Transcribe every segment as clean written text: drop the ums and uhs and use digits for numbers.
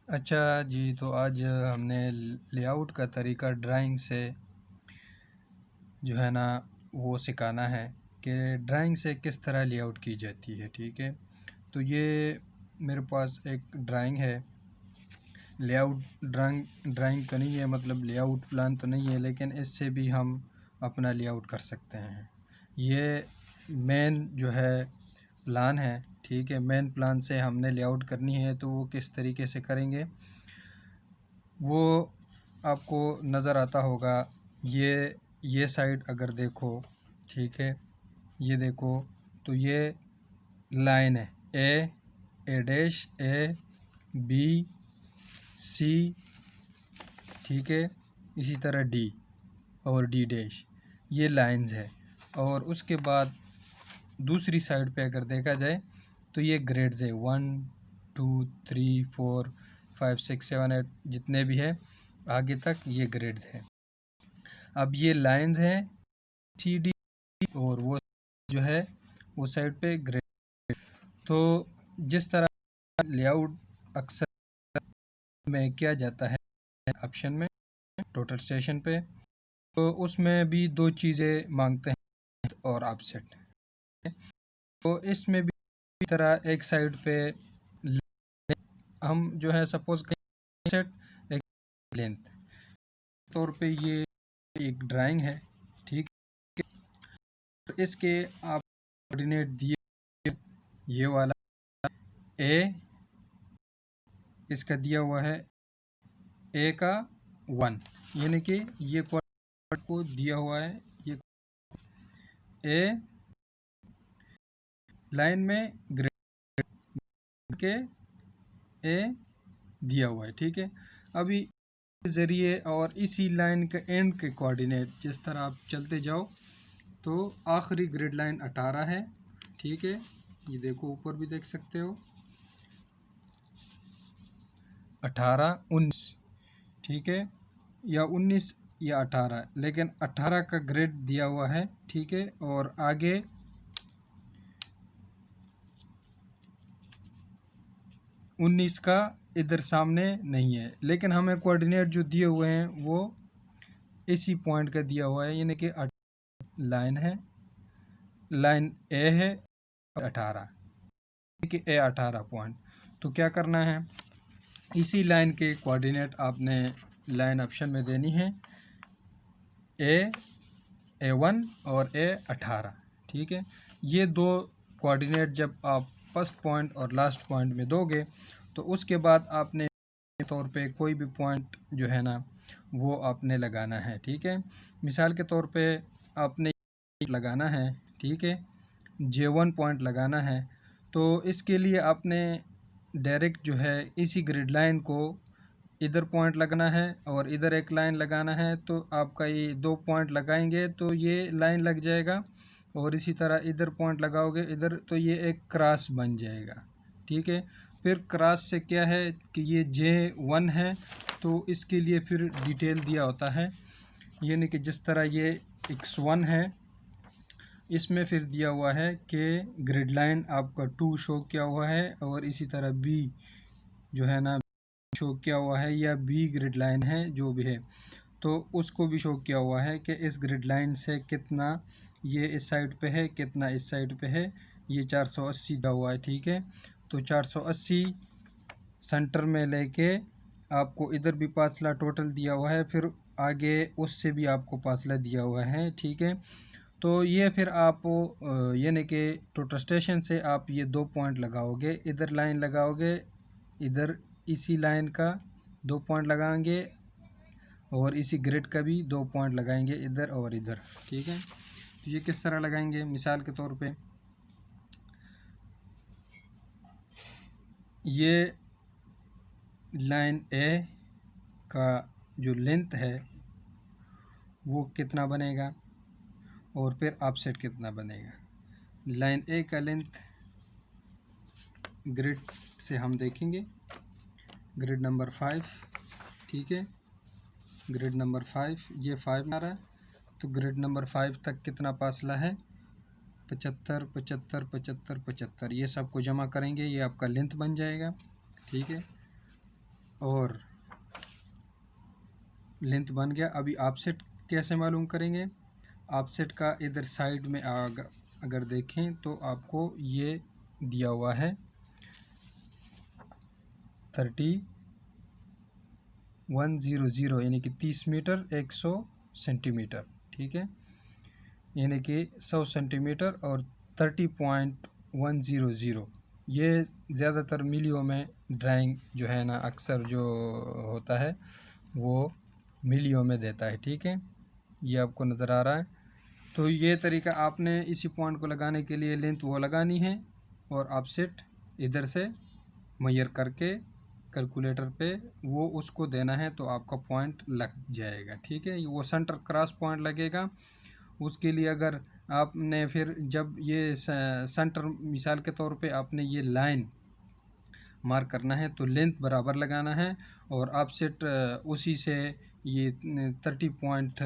अच्छा जी, तो आज हमने लेआउट का तरीका ड्राइंग से जो है ना वो सिखाना है कि ड्राइंग से किस तरह लेआउट की जाती है। ठीक है, तो ये मेरे पास एक ड्राइंग है। लेआउट ड्राइंग तो नहीं है, मतलब लेआउट प्लान तो नहीं है, लेकिन इससे भी हम अपना लेआउट कर सकते हैं। ये मेन जो है प्लान है। ठीक है, मेन प्लान से हमने लेआउट करनी है, तो वो किस तरीके से करेंगे वो आपको नज़र आता होगा। ये साइड अगर देखो, ठीक है, ये देखो, तो ये लाइन है ए डैश ए बी सी, ठीक है, इसी तरह डी और डी डैश, ये लाइंस है। और उसके बाद दूसरी साइड पे अगर देखा जाए तो ये ग्रेड्स है 1 2 3 4 5 6 7 8 जितने भी है आगे तक ये ग्रेड्स है। अब ये लाइंस है सी डी और वो जो है वो साइड पे ग्रेड। तो जिस तरह लेआउट अक्सर में किया जाता है ऑप्शन में टोटल स्टेशन पे, तो उसमें भी दो चीज़ें मांगते हैं और ऑफसेट। तो इसमें भी इसी तरह एक साइड पे हम जो है सपोज सेट एक लेंथ तौर पे ये एक ड्राइंग है। ठीक है, तो इसके आप कोऑर्डिनेट दिए, ये वाला ए, इसका दिया हुआ है ए का 1, यानी कि ये कोऑर्डिनेट को दिया हुआ है ये ए लाइन में ग्रेड के ए दिया हुआ है। ठीक है, अभी ज़रिए और इसी लाइन के एंड के कोऑर्डिनेट जिस तरह आप चलते जाओ तो आखिरी ग्रिड लाइन 18 है। ठीक है, ये देखो ऊपर भी देख सकते हो 18 19, ठीक है, या 19 या 18, लेकिन 18 का ग्रेड दिया हुआ है। ठीक है, और आगे 19 का इधर सामने नहीं है, लेकिन हमें कोऑर्डिनेट जो दिए हुए हैं वो इसी पॉइंट का दिया हुआ है, यानी कि लाइन है, लाइन ए है 18, ठीक है, ए 18 पॉइंट। तो क्या करना है, इसी लाइन के कोऑर्डिनेट आपने लाइन ऑप्शन में देनी है ए1 और ए18। ठीक है, ये दो कोऑर्डिनेट जब आप फर्स्ट पॉइंट और लास्ट पॉइंट में दोगे तो उसके बाद आपने तौर पे कोई भी पॉइंट जो है ना वो आपने लगाना है। ठीक है, मिसाल के तौर पे आपने लगाना है, ठीक है, J1 पॉइंट लगाना है, तो इसके लिए आपने डायरेक्ट जो है इसी ग्रिड लाइन को इधर पॉइंट लगना है और इधर एक लाइन लगाना है। तो आपका ये दो पॉइंट लगाएंगे तो ये लाइन लग जाएगा, और इसी तरह इधर पॉइंट लगाओगे इधर तो ये एक क्रॉस बन जाएगा। ठीक है, फिर क्रॉस से क्या है कि ये J1 है, तो इसके लिए फिर डिटेल दिया होता है, यानी कि जिस तरह ये X1 है इसमें फिर दिया हुआ है कि ग्रिड लाइन आपका 2 शो किया हुआ है, और इसी तरह बी जो है ना शो किया हुआ है, या बी ग्रिड लाइन है जो भी है तो उसको भी शो किया हुआ है कि इस ग्रिड लाइन से कितना ये इस साइड पे है, कितना इस साइड पे है, ये 480 दिया हुआ है। ठीक है, तो 480 सेंटर में लेके आपको इधर भी फासला टोटल दिया हुआ है, फिर आगे उससे भी आपको फासला दिया हुआ है। ठीक है, तो ये फिर आप यानी कि टोटल स्टेशन से आप ये दो पॉइंट लगाओगे, इधर लाइन लगाओगे, इधर इसी लाइन का दो पॉइंट लगाएंगे, और इसी ग्रिड का भी दो पॉइंट लगाएंगे इधर और इधर। ठीक है, तो ये किस तरह लगाएंगे, मिसाल के तौर पे ये लाइन ए का जो लेंथ है वो कितना बनेगा और फिर ऑफसेट कितना बनेगा। लाइन ए का लेंथ ग्रिड से हम देखेंगे, ग्रिड नंबर 5, ठीक है, ग्रिड नंबर 5, ये 5 आ रहा है, तो ग्रिड नंबर 5 तक कितना फासला है 75 75 75 75, ये सबको जमा करेंगे, ये आपका लेंथ बन जाएगा। ठीक है, और लेंथ बन गया। अभी ऑफसेट कैसे मालूम करेंगे? ऑफसेट का इधर साइड में अगर देखें तो आपको ये दिया हुआ है 3100 यानी कि 30 मीटर 100 सेंटीमीटर, ठीक है, यानी कि 100 सेंटीमीटर और 30.100। ये ज़्यादातर मिलियों में ड्राइंग जो है ना अक्सर जो होता है वो मिलियों में देता है, ठीक है, ये आपको नज़र आ रहा है। तो ये तरीका आपने इसी पॉइंट को लगाने के लिए लेंथ वो लगानी है और ऑफसेट इधर से मेजर करके कैलकुलेटर पे वो उसको देना है, तो आपका पॉइंट लग जाएगा, ठीक है। वो सेंटर क्रॉस पॉइंट लगेगा। उसके लिए अगर आपने फिर जब ये सेंटर मिसाल के तौर पे आपने ये लाइन मार्क करना है तो लेंथ बराबर लगाना है और ऑफसेट उसी से ये 30 पॉइंट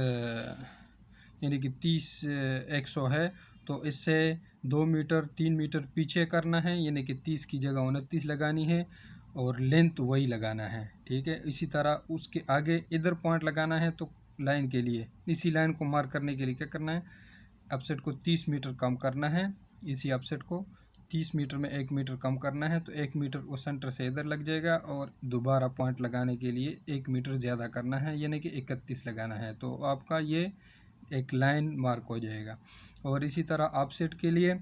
यानी कि 30 100 है तो इससे 2 मीटर 3 मीटर पीछे करना है, यानी कि 30 की जगह 29 लगानी है और लेंथ वही लगाना है, ठीक है। इसी तरह उसके आगे इधर पॉइंट लगाना है तो लाइन के लिए इसी लाइन को मार्क करने के लिए क्या करना है, ऑफसेट को 30 मीटर कम करना है। इसी ऑफसेट को 30 मीटर में 1 मीटर कम करना है तो 1 मीटर वो सेंटर से इधर लग जाएगा और दोबारा पॉइंट लगाने के लिए 1 मीटर ज़्यादा करना है, यानी कि 31 लगाना है, तो आपका ये एक लाइन मार्क हो जाएगा। और इसी तरह ऑफसेट के लिए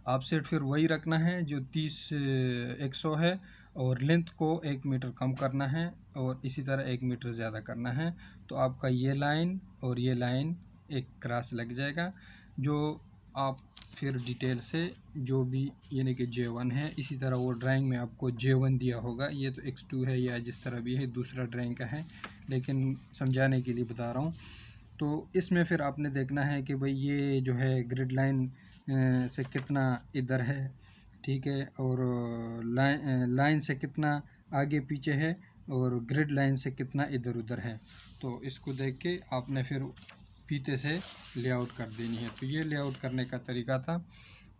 ऑफसेट फिर वही रखना है जो 30 100 है और लेंथ को 1 मीटर कम करना है और इसी तरह 1 मीटर ज़्यादा करना है, तो आपका ये लाइन और ये लाइन एक क्रॉस लग जाएगा। जो आप फिर डिटेल से जो भी यानी कि J1 है, इसी तरह वो ड्राइंग में आपको J1 दिया होगा, ये तो X2 है या जिस तरह भी है दूसरा ड्राइंग का है, लेकिन समझाने के लिए बता रहा हूँ। तो इसमें फिर आपने देखना है कि भाई ये जो है ग्रिड लाइन से कितना इधर है, ठीक है, और लाइन से कितना आगे पीछे है और ग्रिड लाइन से कितना इधर उधर है, तो इसको देख के आपने फिर फीते से लेआउट कर देनी है। तो ये लेआउट करने का तरीका था।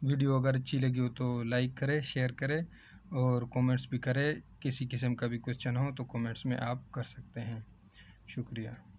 वीडियो अगर अच्छी लगी हो तो लाइक करें, शेयर करें और कमेंट्स भी करें। किसी किस्म का भी क्वेश्चन हो तो कमेंट्स में आप कर सकते हैं। शुक्रिया।